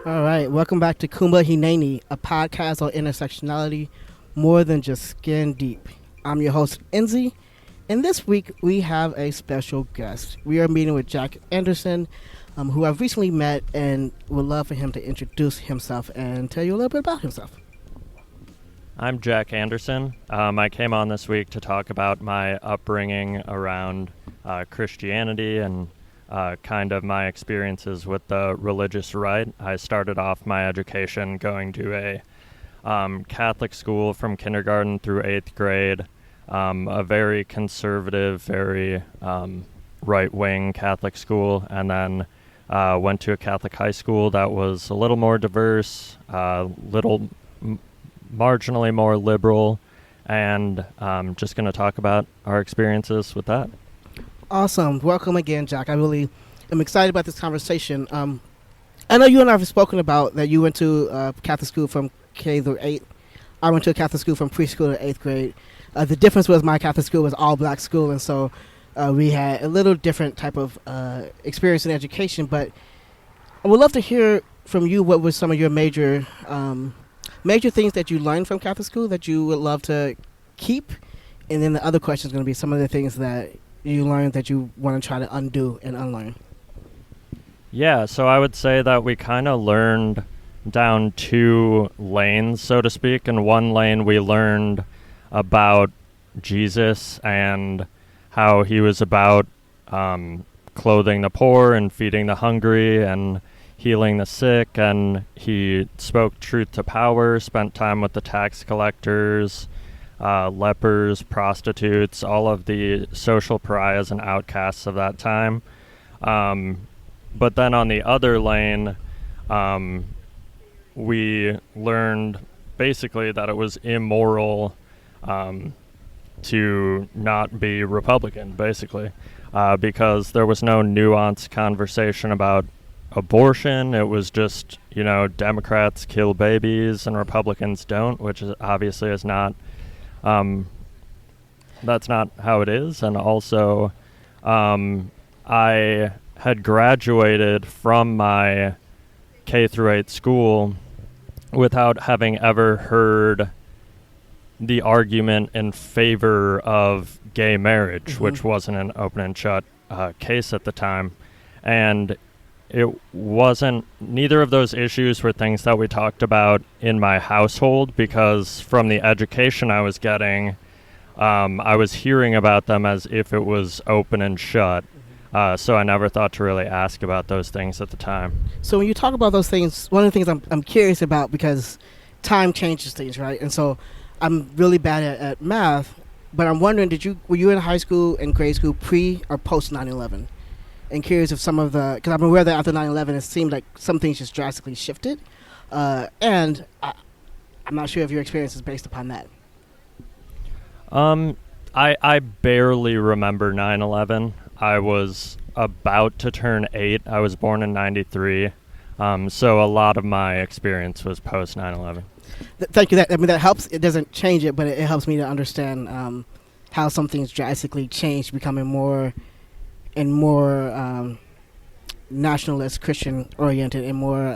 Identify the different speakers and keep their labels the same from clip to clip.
Speaker 1: All right, welcome back to Kumba Hineni, a podcast on intersectionality more than just skin deep. I'm your host, Enzi, and this week we have a special guest. We are meeting with Jack Anderson, who I've recently met, and would love for him to introduce himself and tell you a little bit about himself.
Speaker 2: I'm Jack Anderson. I came on this week to talk about my upbringing around Christianity and kind of my experiences with the religious right. I started off my education going to a Catholic school from kindergarten through 8th grade, a very conservative, very right-wing Catholic school, and then went to a Catholic high school that was a little more diverse, marginally more liberal, and just going to talk about our experiences with that.
Speaker 1: Awesome. Welcome again, Jack. I really am excited about this conversation. I know you and I have spoken about that you went to Catholic school from K through 8. I went to a Catholic school from preschool to 8th grade. The difference was my Catholic school was all black school, and so we had a little different type of experience in education. But I would love to hear from you what was some of your major things that you learned from Catholic school that you would love to keep. And then the other question is going to be some of the things that you learned that you want to try to undo and unlearn.
Speaker 2: Yeah, so I would say that we kind of learned down two lanes, so to speak. In one lane, we learned about Jesus and how he was about clothing the poor and feeding the hungry and healing the sick, and he spoke truth to power, spent time with the tax collectors, lepers, prostitutes, all of the social pariahs and outcasts of that time. But then on the other lane, we learned basically that it was immoral to not be Republican, basically, because there was no nuanced conversation about abortion. It was just, Democrats kill babies and Republicans don't, which obviously is not, that's not how it is. And also, I had graduated from my K through 8 school without having ever heard the argument in favor of gay marriage, which wasn't an open and shut case at the time. And neither of those issues were things that we talked about in my household, because from the education I was getting, I was hearing about them as if it was open and shut. So I never thought to really ask about those things at the time.
Speaker 1: So when you talk about those things, one of the things I'm curious about, because time changes things, right? And so I'm really bad at math, but I'm wondering, were you in high school and grade school pre or post 9/11? And curious if some of because I'm aware that after 9/11 it seemed like some things just drastically shifted, and I'm not sure if your experience is based upon that.
Speaker 2: I barely remember 9/11. I was about to turn 8. I was born in 93. So a lot of my experience was post 9/11.
Speaker 1: Thank you. That helps. It doesn't change it, but it helps me to understand how some things drastically changed, becoming more and more nationalist, Christian oriented, and more.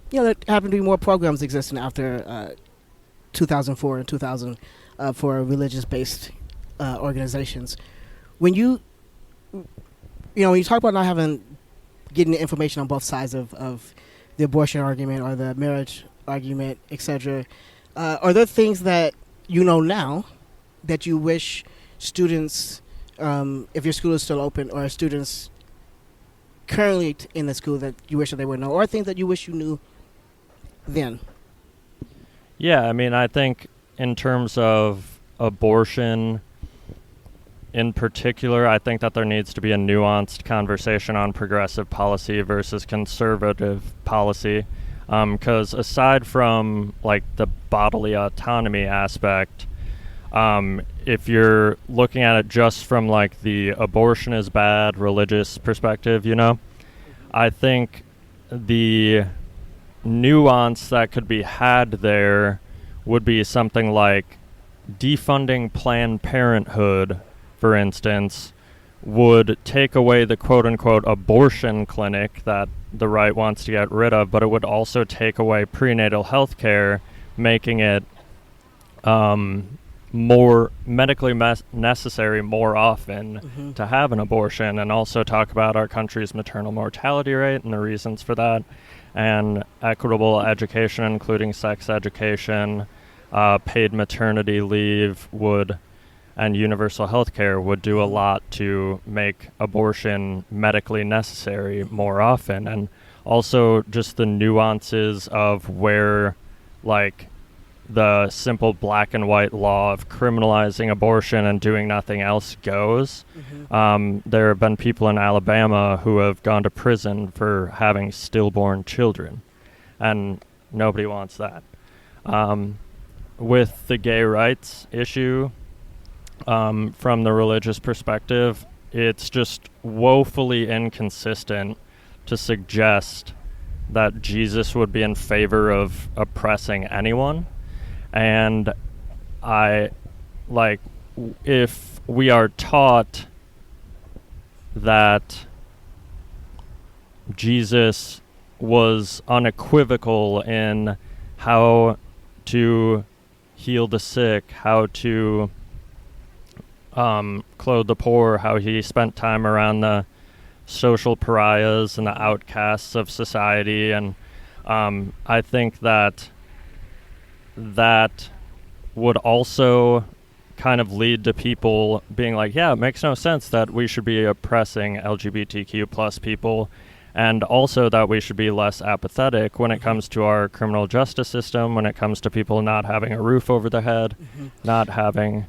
Speaker 1: There happened to be more programs existing after 2004 and 2000 for religious based organizations. When you talk about not getting the information on both sides of the abortion argument or the marriage argument, etc., are there things that you know now that you wish students, if your school is still open, or students currently in the school, that you wish that they would know, or things that you wish you knew then?
Speaker 2: Yeah, I think in terms of abortion in particular, I think that there needs to be a nuanced conversation on progressive policy versus conservative policy, because aside from the bodily autonomy aspect, if you're looking at it just from the abortion is bad religious perspective, I think the nuance that could be had there would be something like defunding Planned Parenthood, for instance, would take away the quote-unquote abortion clinic that the right wants to get rid of, but it would also take away prenatal health care, making it more medically necessary more often to have an abortion, and also talk about our country's maternal mortality rate and the reasons for that, and equitable education, including sex education, paid maternity leave and universal health care would do a lot to make abortion medically necessary more often. And also just the nuances of where, like, the simple black and white law of criminalizing abortion and doing nothing else goes. There have been people in Alabama who have gone to prison for having stillborn children, and nobody wants that. With the gay rights issue, from the religious perspective, it's just woefully inconsistent to suggest that Jesus would be in favor of oppressing anyone. And if we are taught that Jesus was unequivocal in how to heal the sick, how to clothe the poor, how he spent time around the social pariahs and the outcasts of society, and I think that would also kind of lead to people being like, yeah, it makes no sense that we should be oppressing LGBTQ plus people, and also that we should be less apathetic when it comes to our criminal justice system, when it comes to people not having a roof over their head, not having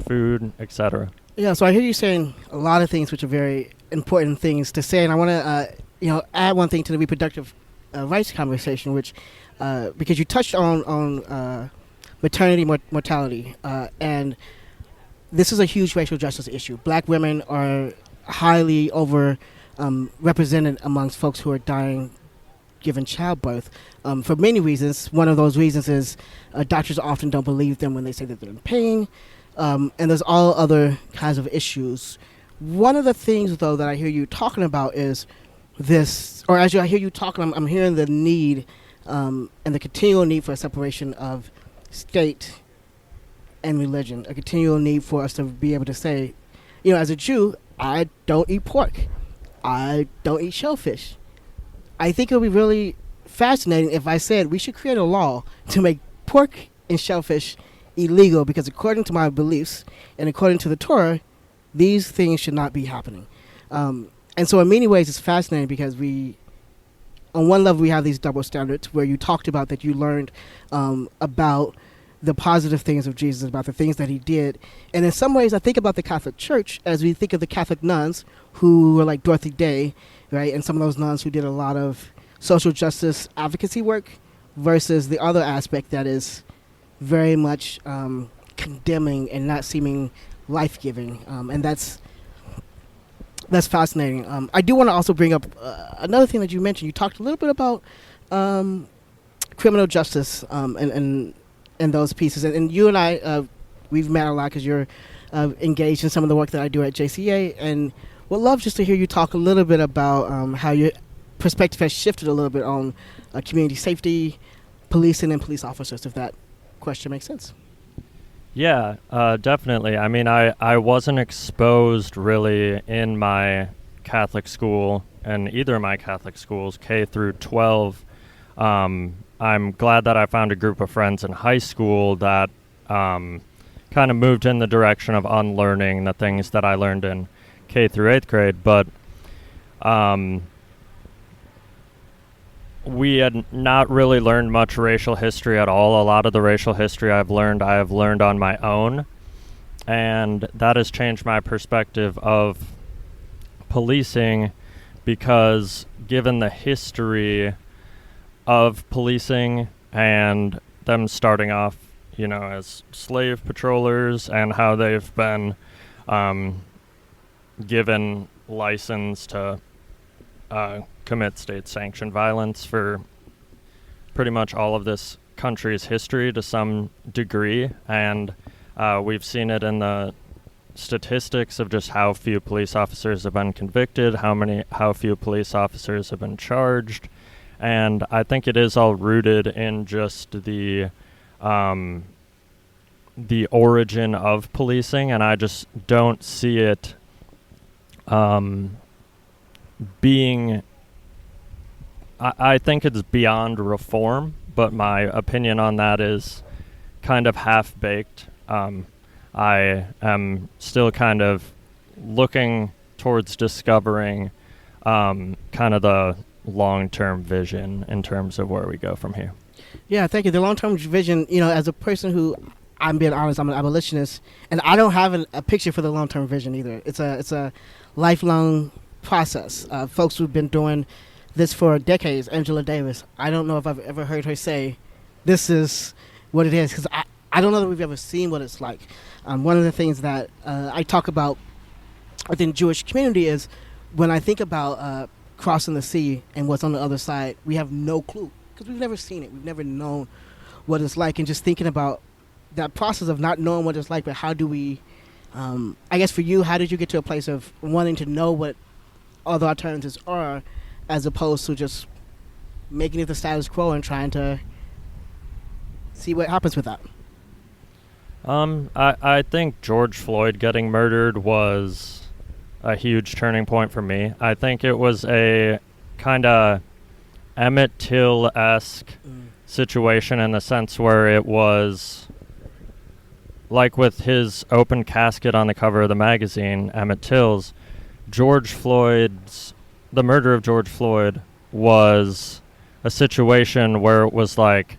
Speaker 2: food, etc.
Speaker 1: Yeah, so I hear you saying a lot of things which are very important things to say, and I want to add one thing to the reproductive rights conversation, which because you touched on maternity mortality, and this is a huge racial justice issue. Black women are highly represented amongst folks who are dying given childbirth for many reasons. One of those reasons is doctors often don't believe them when they say that they're in pain. And there's all other kinds of issues. One of the things, though, that I hear you talking about is this, or as I hear you talking, I'm hearing the need and the continual need for a separation of state and religion, a continual need for us to be able to say, as a Jew, I don't eat pork. I don't eat shellfish. I think it would be really fascinating if I said we should create a law to make pork and shellfish illegal, because according to my beliefs and according to the Torah, these things should not be happening. And so in many ways it's fascinating because on one level we have these double standards where you talked about that you learned about the positive things of Jesus, about the things that he did. And in some ways I think about the Catholic Church as we think of the Catholic nuns who were like Dorothy Day, right? And some of those nuns who did a lot of social justice advocacy work versus the other aspect that is very much condemning and not seeming life-giving, and that's fascinating. I do want to also bring up another thing that you mentioned. You talked a little bit about criminal justice and those pieces, and you and I we've met a lot because you're engaged in some of the work that I do at JCA, and would love just to hear you talk a little bit about how your perspective has shifted a little bit on community safety, policing, and police officers, if that question makes sense.
Speaker 2: Yeah, definitely. I mean, I wasn't exposed really in my Catholic school, and either of my Catholic schools, K through 12. I'm glad that I found a group of friends in high school that kind of moved in the direction of unlearning the things that I learned in K through 8th grade, but we had not really learned much racial history at all. A lot of the racial history I have learned on my own, and that has changed my perspective of policing, because given the history of policing and them starting off, as slave patrollers, and how they've been given license to commit state-sanctioned violence for pretty much all of this country's history to some degree, and we've seen it in the statistics of just how few police officers have been convicted, how few police officers have been charged, and I think it is all rooted in just the origin of policing, and I just don't see it being. I think it's beyond reform, but my opinion on that is kind of half-baked. I am still kind of looking towards discovering kind of the long-term vision in terms of where we go from here.
Speaker 1: Yeah, thank you. The long-term vision, as a person who, I'm being honest, I'm an abolitionist, and I don't have a picture for the long-term vision either. It's a lifelong process. Folks who've been doing this for decades, Angela Davis, I don't know if I've ever heard her say, this is what it is, because I don't know that we've ever seen what it's like. One of the things that I talk about within the Jewish community is when I think about crossing the sea and what's on the other side, we have no clue because we've never seen it. We've never known what it's like. And just thinking about that process of not knowing what it's like, but how do we, I guess for you, how did you get to a place of wanting to know what other alternatives are as opposed to just making it the status quo and trying to see what happens with that?
Speaker 2: I think George Floyd getting murdered was a huge turning point for me. I think it was a kind of Emmett Till-esque situation in the sense where it was like with his open casket on the cover of the magazine, Emmett Till's, the murder of George Floyd was a situation where it was like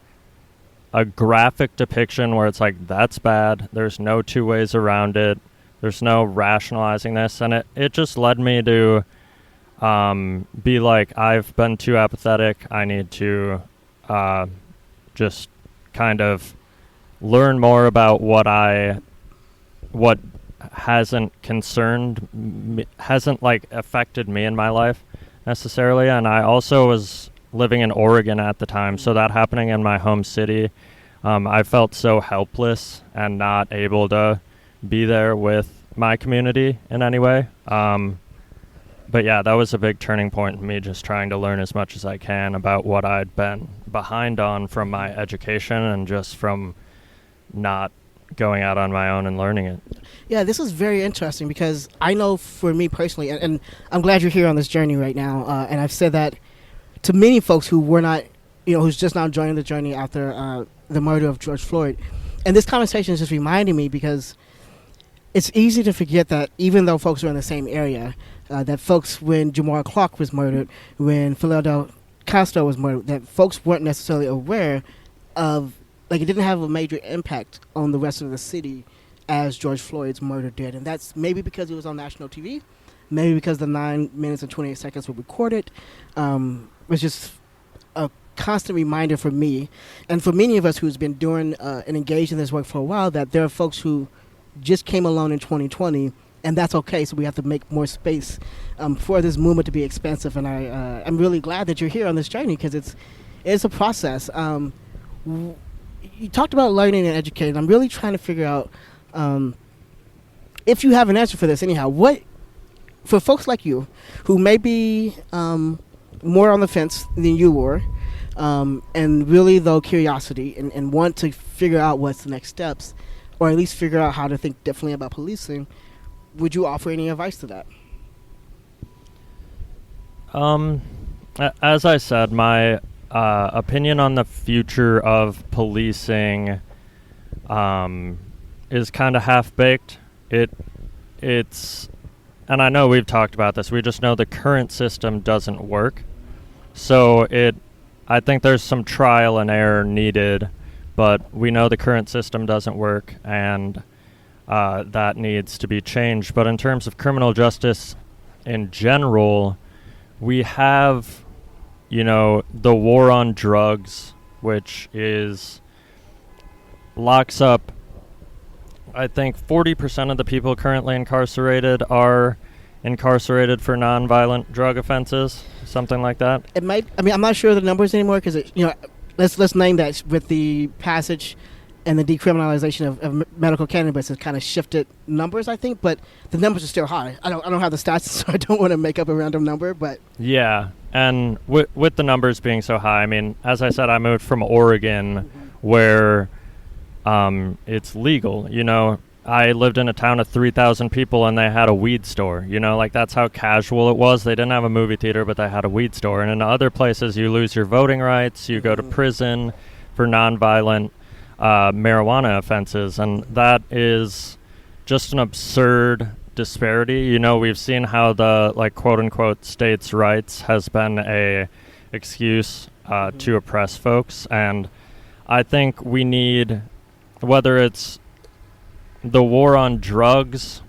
Speaker 2: a graphic depiction where it's like, that's bad. There's no two ways around it. There's no rationalizing this. And it just led me to be like, I've been too apathetic. I need to just kind of learn more about what hasn't affected me in my life necessarily. And I also was living in Oregon at the time, so that happening in my home city, I felt so helpless and not able to be there with my community in any way. But yeah, that was a big turning point in me, just trying to learn as much as I can about what I'd been behind on from my education and just from not going out on my own and learning it.
Speaker 1: Yeah, this is very interesting because I know for me personally, and I'm glad you're here on this journey right now, and I've said that to many folks who were not, who's just now joining the journey after the murder of George Floyd. And this conversation is just reminding me because it's easy to forget that even though folks are in the same area, that folks, when Jamar Clark was murdered, when Fidel Castro was murdered, that folks weren't necessarily aware of, like, it didn't have a major impact on the rest of the city as George Floyd's murder did. And that's maybe because it was on national TV, maybe because the 9 minutes and 28 seconds were recorded. Was just a constant reminder for me and for many of us who's been doing and engaged in this work for a while that there are folks who just came along in 2020, and that's okay. So we have to make more space for this movement to be expansive. And I'm really glad that you're here on this journey because it's a process. You talked about learning and educating. I'm really trying to figure out if you have an answer for this anyhow. What, for folks like you who may be more on the fence than you were, and really, though, curiosity and want to figure out what's the next steps, or at least figure out how to think differently about policing, would you offer any advice to that?
Speaker 2: As I said, my opinion on the future of policing is kind of half-baked. It's, and I know we've talked about this, we just know the current system doesn't work. So I think there's some trial and error needed, but we know the current system doesn't work, and that needs to be changed. But in terms of criminal justice in general, we have, the war on drugs, which locks up, I think 40% of the people currently incarcerated are incarcerated for nonviolent drug offenses, something like that.
Speaker 1: It might. I mean, I'm not sure of the numbers anymore because let's name that with the passage and the decriminalization of medical cannabis has kind of shifted numbers, I think, but the numbers are still high. I don't have the stats, so I don't want to make up a random number, but
Speaker 2: Yeah, and with the numbers being so high, I mean, as I said, I moved from Oregon, where it's legal. You know, I lived in a town of 3,000 people, and they had a weed store. You know, like that's how casual it was. They didn't have a movie theater, but they had a weed store. And in other places, you lose your voting rights, you go to prison for nonviolent marijuana offenses, and that is just an absurd disparity. You know, we've seen how the like quote unquote states' rights has been a excuse to oppress folks, and I think we need, whether it's the war on drugs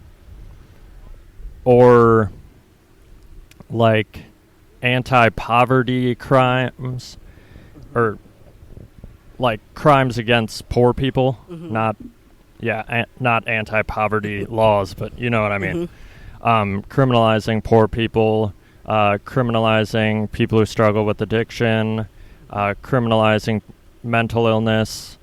Speaker 2: or like anti-poverty crimes or like crimes against poor people, not anti-poverty laws, but you know what I mean. Criminalizing poor people, criminalizing people who struggle with addiction, criminalizing mental illness.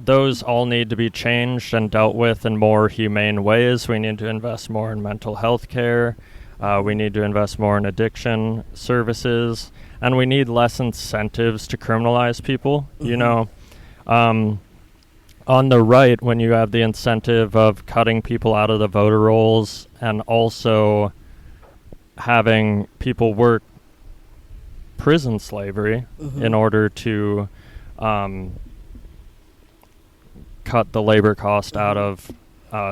Speaker 2: Those all need to be changed and dealt with in more humane ways. We need to invest more in mental health care. We need to invest more in addiction services. And we need less incentives to criminalize people. You know, on the right, when you have the incentive of cutting people out of the voter rolls and also having people work prison slavery in order to cut the labor cost out of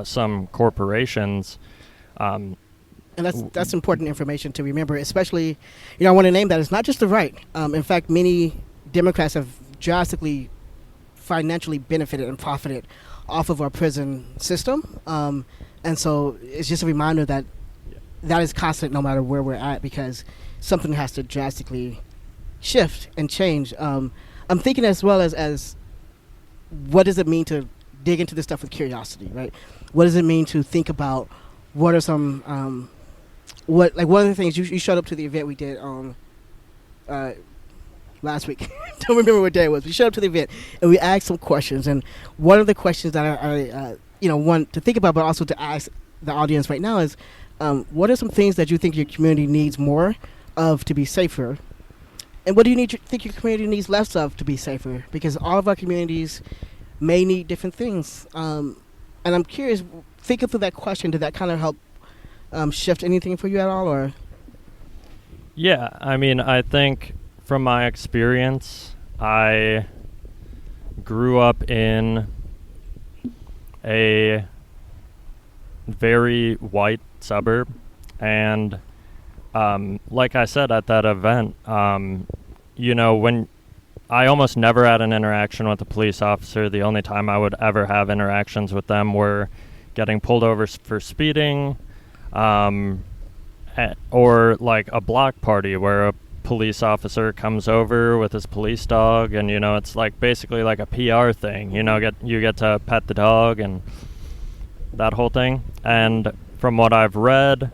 Speaker 2: some corporations.
Speaker 1: And that's important information to remember, especially, you know, I want to name that it's not just the right. In fact, many Democrats have drastically financially benefited and profited off of our prison system. And so it's just a reminder that that is constant no matter where we're at, because something has to drastically shift and change. I'm thinking as well as what does it mean to dig into this stuff with curiosity, right? What does it mean to think about what are some one of the things you showed up to the event we did on last week. Don't remember what day it was. We showed up to the event and we asked some questions, and one of the questions that I want to think about, but also to ask the audience right now is, what are some things that you think your community needs more of to be safer, and what do you think your community needs less of to be safer? Because all of our communities may need different things, and I'm curious, thinking through that question, did that kind of help shift anything for you at all, or?
Speaker 2: Yeah, I mean, I think from my experience, I grew up in a very white suburb, and like I said at that event, you know, when I almost never had an interaction with a police officer. The only time I would ever have interactions with them were getting pulled over for speeding, or like a block party where a police officer comes over with his police dog, and you know, it's like basically like a PR thing. You know, you get to pet the dog and that whole thing. And from what I've read,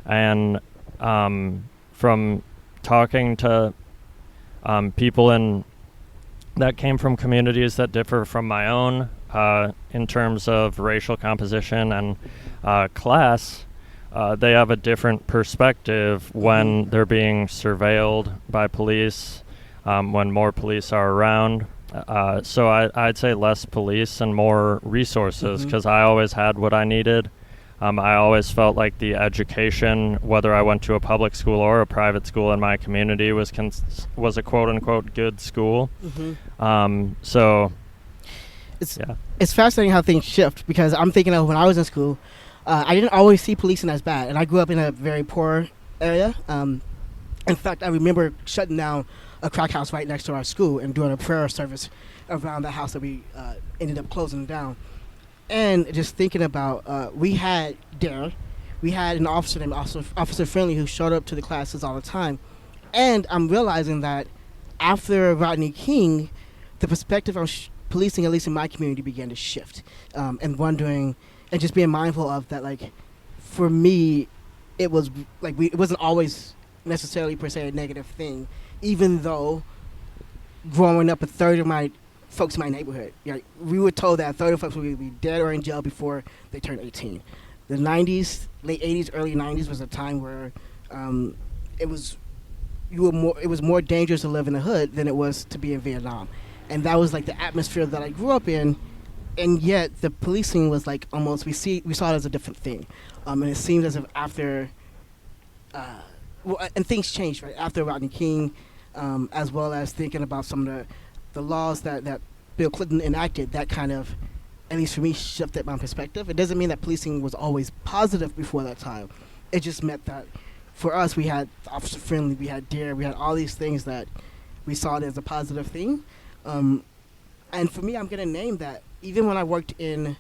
Speaker 2: and from talking to people that came from communities that differ from my own in terms of racial composition and class, they have a different perspective when they're being surveilled by police, when more police are around. So I'd say less police and more resources, because I always had what I needed. I always felt like the education, whether I went to a public school or a private school in my community, was a quote-unquote good school. So
Speaker 1: it's fascinating how things shift, because I'm thinking of when I was in school, I didn't always see policing as bad, and I grew up in a very poor area. In fact, I remember shutting down a crack house right next to our school and doing a prayer service around the house that we ended up closing down. And just thinking about, we had an officer named Officer Friendly who showed up to the classes all the time. And I'm realizing that after Rodney King, the perspective on policing, at least in my community, began to shift. And wondering, and just being mindful of that, like, for me, it was like it wasn't always necessarily per se a negative thing, even though growing up a third of my folks in my neighborhood. We were told that 30 folks would be dead or in jail before they turned 18. The 90s, late 80s, early 90s was a time where it was more dangerous to live in the hood than it was to be in Vietnam, and that was like the atmosphere that I grew up in. And yet the policing was like almost we saw it as a different thing, and it seemed as if after and things changed right after Rodney King, as well as thinking about some of the laws that Bill Clinton enacted. That kind of, at least for me, shifted my perspective. It doesn't mean that policing was always positive before that time. It just meant that for us, we had officer friendly, we had DARE, we had all these things that we saw it as a positive thing. And for me, I'm going to name that. Even when I worked in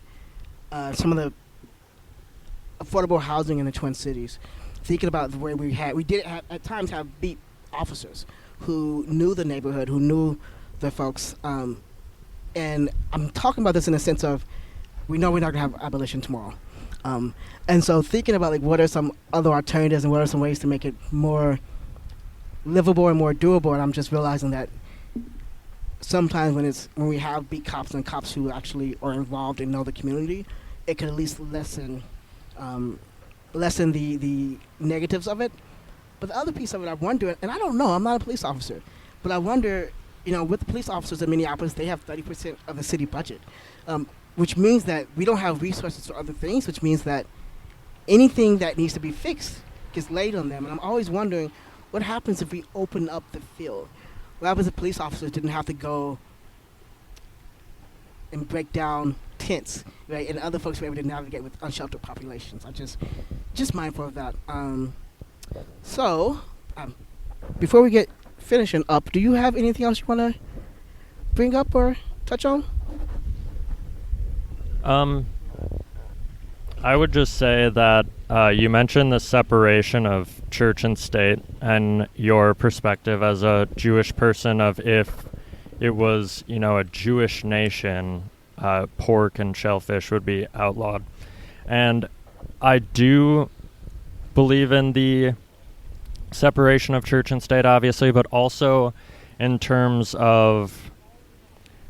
Speaker 1: some of the affordable housing in the Twin Cities, thinking about the way we did at times have beat officers who knew the neighborhood, who knew the folks. And I'm talking about this in the sense of, we know we're not going to have abolition tomorrow. And so thinking about like what are some other alternatives and what are some ways to make it more livable and more doable, and I'm just realizing that sometimes when we have beat cops and cops who actually are involved and know the community, it could at least lessen the negatives of it. But the other piece of it, I wonder, and I don't know, I'm not a police officer, but I wonder, with the police officers in Minneapolis, they have 30% of the city budget, which means that we don't have resources for other things, which means that anything that needs to be fixed gets laid on them. And I'm always wondering, what happens if we open up the field? What happens if police officers didn't have to go and break down tents, right? And other folks were able to navigate with unsheltered populations. I'm just mindful of that. So, before we get finishing up, do you have anything else you want to bring up or touch on?
Speaker 2: I would just say that you mentioned the separation of church and state, and your perspective as a Jewish person of if it was, a Jewish nation, pork and shellfish would be outlawed. And I do believe in the separation of church and state, obviously, but also in terms of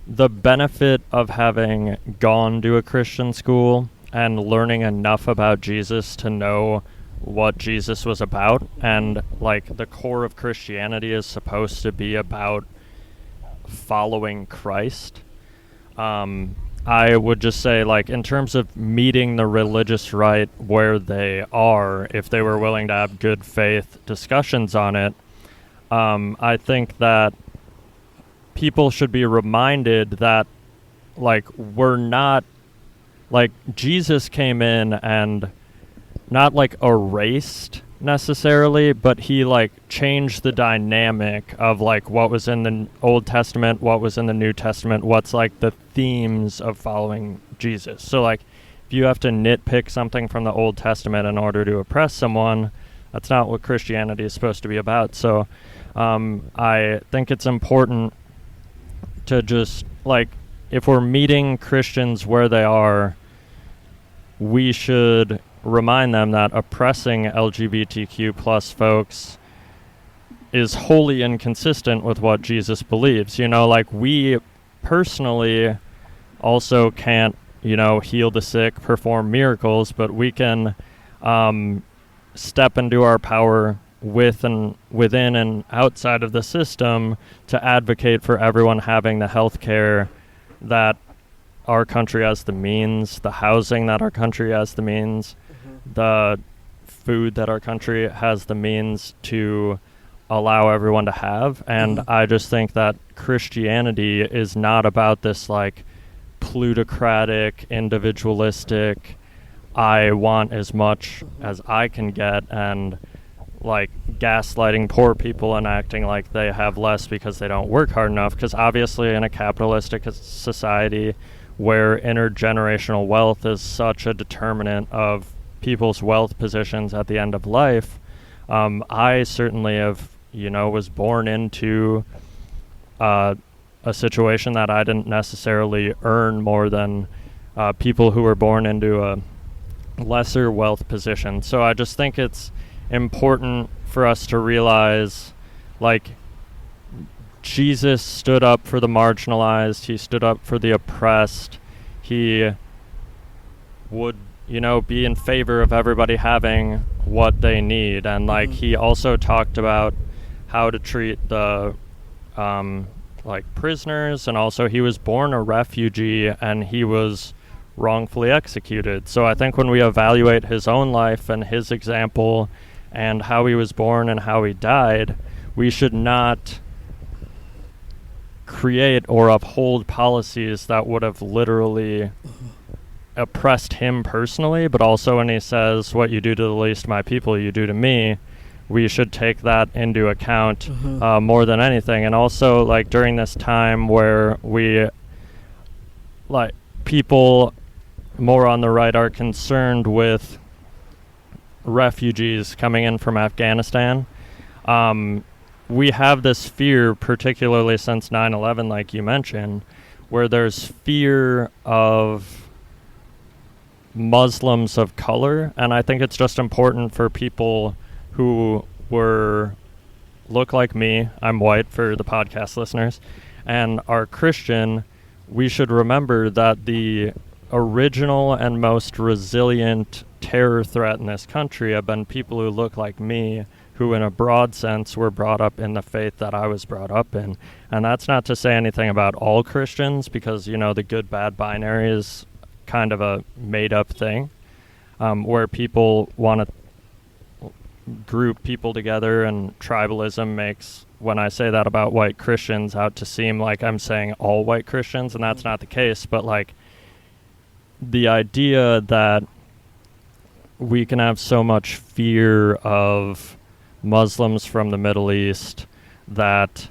Speaker 2: the benefit of having gone to a Christian school and learning enough about Jesus to know what Jesus was about. And like the core of Christianity is supposed to be about following Christ. I would just say, like, in terms of meeting the religious right where they are, if they were willing to have good faith discussions on it, I think that people should be reminded that, like, we're not, like, Jesus came in and not, like, erased necessarily, but he, like, changed the dynamic of, like, what was in the Old Testament, what was in the New Testament, what's, like, the themes of following Jesus. So, like, if you have to nitpick something from the Old Testament in order to oppress someone, that's not what Christianity is supposed to be about. So, I think it's important to just, like, if we're meeting Christians where they are, we should remind them that oppressing LGBTQ plus folks is wholly inconsistent with what Jesus believes. Like, we personally also can't, heal the sick, perform miracles, but we can step into our power within and outside of the system to advocate for everyone having the health care that our country has the means, the housing that our country has the means, the food that our country has the means to allow everyone to have. And I just think that Christianity is not about this, like, plutocratic, individualistic, I want as much as I can get, and, like, gaslighting poor people and acting like they have less because they don't work hard enough. Because obviously in a capitalistic society where intergenerational wealth is such a determinant of people's wealth positions at the end of life, I certainly have, was born into a situation that I didn't necessarily earn more than people who were born into a lesser wealth position. So I just think it's important for us to realize, like, Jesus stood up for the marginalized. He stood up for the oppressed. He would, be in favor of everybody having what they need. And like he also talked about how to treat the prisoners, and also he was born a refugee and he was wrongfully executed. So I think when we evaluate his own life and his example and how he was born and how he died, we should not create or uphold policies that would have literally oppressed him personally. But also when he says, what you do to the least of my people, you do to me, we should take that into account more than anything. And also, like, during this time where we, like, people more on the right are concerned with refugees coming in from Afghanistan, we have this fear, particularly since 9/11, like you mentioned, where there's fear of Muslims of color. And I think it's just important for people who look like me, I'm white for the podcast listeners, and are Christian. We should remember that the original and most resilient terror threat in this country have been people who look like me, who in a broad sense were brought up in the faith that I was brought up in. And that's not to say anything about all Christians, because, the good-bad binary is kind of a made-up thing, where people want to group people together, and tribalism makes, when I say that about white Christians, out to seem like I'm saying all white Christians, and that's not the case. But like the idea that we can have so much fear of Muslims from the Middle East that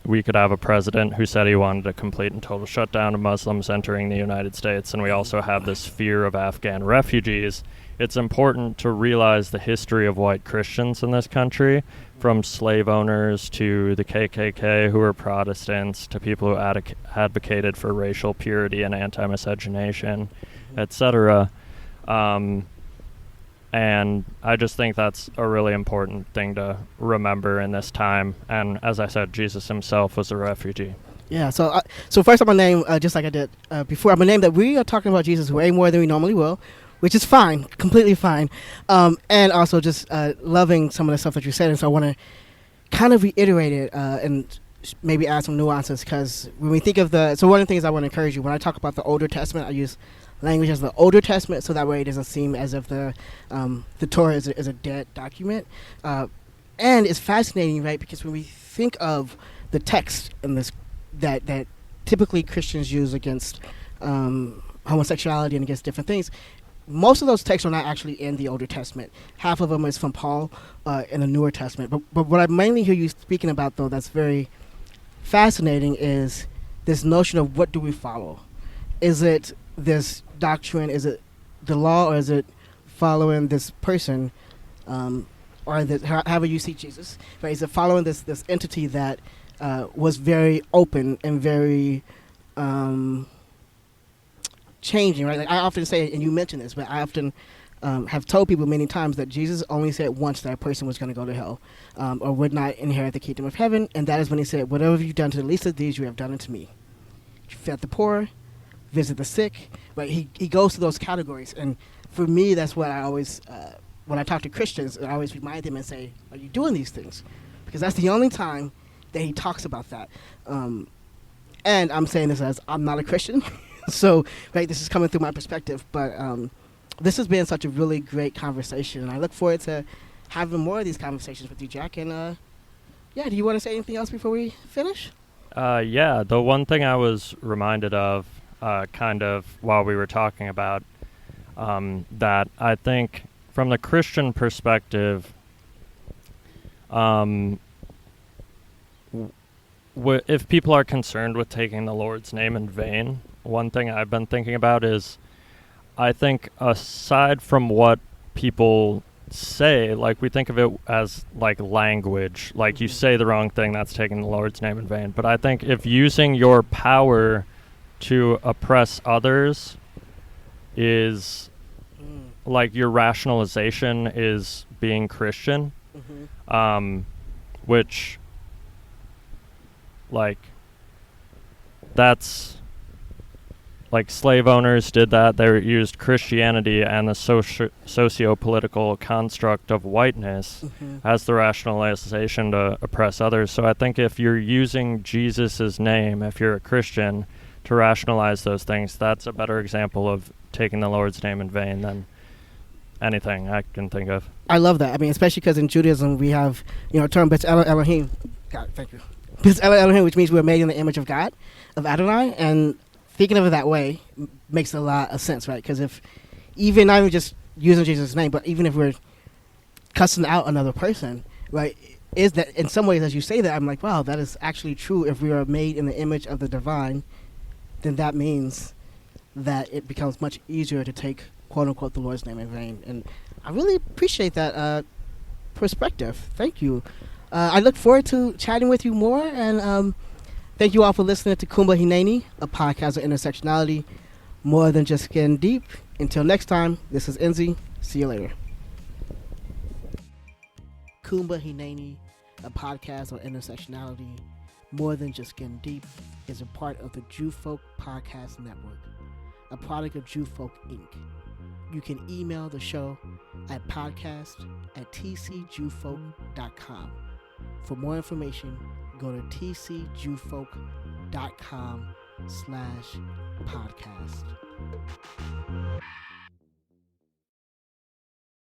Speaker 2: we could have a president who said he wanted a complete and total shutdown of Muslims entering the United States, and we also have this fear of Afghan refugees. It's important to realize the history of white Christians in this country, from slave owners to the KKK, who were Protestants, to people who advocated for racial purity and anti-miscegenation, etc. And I just think that's a really important thing to remember in this time. And as I said, Jesus himself was a refugee.
Speaker 1: Yeah, so first I'm going to name, just like I did before, I'm going to name that we are talking about Jesus way more than we normally will, which is fine, completely fine. And also just loving some of the stuff that you said. And so I want to kind of reiterate it and maybe add some nuances, because when we think of so one of the things I want to encourage you, when I talk about the Older Testament, I use language as the Older Testament, so that way it doesn't seem as if the Torah is a dead document. And it's fascinating, right? Because when we think of the text in this that typically Christians use against homosexuality and against different things, most of those texts are not actually in the Older Testament. Half of them is from Paul in the Newer Testament. But what I mainly hear you speaking about, though, that's very fascinating, is this notion of what do we follow? Is it this doctrine? Is it the law, or is it following this person, or however you see Jesus? Right? Is it following this entity that was very open and very changing? Right? Like I often say, and you mentioned this, but I often have told people many times that Jesus only said once that a person was going to go to hell, or would not inherit the kingdom of heaven, and that is when he said, "Whatever you've done to the least of these, you have done unto me." You fed the poor, visit the sick. Right? He goes to those categories, and for me, that's what I always, when I talk to Christians, I always remind them and say, "Are you doing these things?" Because that's the only time that he talks about that. And I'm saying this as I'm not a Christian, so right, this is coming through my perspective. But this has been such a really great conversation, and I look forward to having more of these conversations with you, Jack. And yeah, do you want to say anything else before we finish?
Speaker 2: Yeah, the one thing I was reminded of, kind of while we were talking about, that I think from the Christian perspective, if people are concerned with taking the Lord's name in vain, one thing I've been thinking about is, I think aside from what people say, like we think of it as like language, like you say the wrong thing, that's taking the Lord's name in vain. But I think if using your power to oppress others is like your rationalization is being Christian, which like that's like slave owners did that. They used Christianity and the socio-political construct of whiteness as the rationalization to oppress others. So I think if you're using Jesus's name, if you're a Christian, to rationalize those things, that's a better example of taking the Lord's name in vain than anything I can think of.
Speaker 1: I love that. I mean, especially because in Judaism we have, a term B'Tselem Elohim. God, thank you. B'Tselem Elohim, which means we're made in the image of God, of Adonai, and thinking of it that way makes a lot of sense, right? Because if even not even just using Jesus' name, but even if we're cussing out another person, right? Is that in some ways, as you say that, I'm like, wow, that is actually true. If we are made in the image of the divine, then that means that it becomes much easier to take, quote unquote, the Lord's name in vain. And I really appreciate that perspective. Thank you. I look forward to chatting with you more. And thank you all for listening to Kumba Hineni, a podcast of intersectionality, more than just skin deep. Until next time, this is Enzi. See you later. Kumba Hineni, a podcast on intersectionality, more than just skin deep, is a part of the Jew Folk Podcast Network, a product of Jew Folk Inc. You can email the show at podcast@tcjewfolk.com. For more information, go to tcjewfolk.com/podcast.